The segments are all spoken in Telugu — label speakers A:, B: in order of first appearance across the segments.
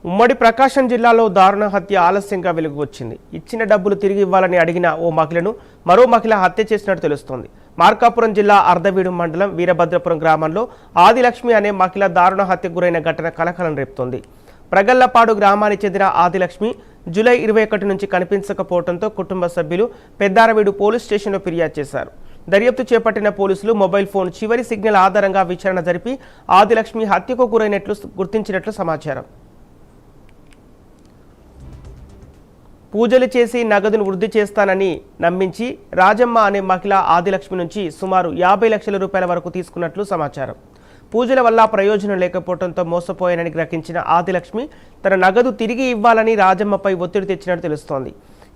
A: ఉమ్మడి ప్రకాశం జిల్లాలో దారుణ హత్య ఆలస్యంగా వెలుగు వచ్చింది. ఇచ్చిన డబ్బులు తిరిగి ఇవ్వాలని అడిగిన ఓ మహిళను మరో మహిళ హత్య చేసినట్టు తెలుస్తోంది. మార్కాపురం జిల్లా అర్ధవీడు మండలం వీరభద్రపురం గ్రామంలో ఆదిలక్ష్మి అనే మహిళ దారుణ హత్యకు గురైన ఘటన కలకలం రేపుతోంది. ప్రగల్లపాడు గ్రామానికి చెందిన ఆదిలక్ష్మి జూలై 21 నుంచి కనిపించకపోవడంతో కుటుంబ సభ్యులు పెద్దారవీడు పోలీస్ స్టేషన్లో ఫిర్యాదు చేశారు. దర్యాప్తు చేపట్టిన పోలీసులు మొబైల్ ఫోన్ చివరి సిగ్నల్ ఆధారంగా విచారణ జరిపి ఆదిలక్ష్మి హత్యకు గురైనట్లు గుర్తించినట్లు సమాచారం. పూజలు చేసి నగదును వృద్ధి చేస్తానని నమ్మించి రాజమ్మ అనే మహిళ ఆదిలక్ష్మి నుంచి సుమారు 50 లక్షల రూపాయల వరకు తీసుకున్నట్లు సమాచారం. పూజల వల్ల ప్రయోజనం లేకపోవడంతో మోసపోయానని గ్రహించిన ఆదిలక్ష్మి తన నగదు తిరిగి ఇవ్వాలని రాజమ్మపై ఒత్తిడి తెచ్చినట్టు తెలుస్తోంది.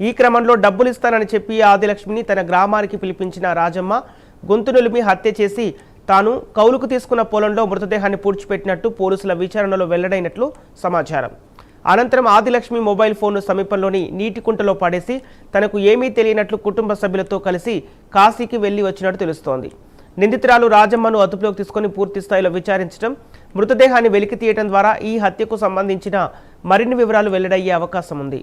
A: ఈ క్రమంలో డబ్బులు ఇస్తానని చెప్పి ఆదిలక్ష్మిని తన గ్రామానికి పిలిపించిన రాజమ్మ గొంతు నులిమి హత్య చేసి తాను కౌలుకు తీసుకున్న పొలంలో మృతదేహాన్ని పూడ్చిపెట్టినట్టు పోలీసుల విచారణలో వెల్లడైనట్లు సమాచారం. అనంతరం ఆదిలక్ష్మి మొబైల్ ఫోన్ను సమీపంలోని నీటి కుంటలో పడేసి తనకు ఏమీ తెలియనట్లు కుటుంబ సభ్యులతో కలిసి కాశీకి వెళ్లి వచ్చినట్టు తెలుస్తోంది. నిందితురాలు రాజమ్మను అదుపులోకి తీసుకుని పూర్తి స్థాయిలో విచారించడం, మృతదేహాన్ని వెలికి తీయడం ద్వారా ఈ హత్యకు సంబంధించిన మరిన్ని వివరాలు వెల్లడయ్యే అవకాశం ఉంది.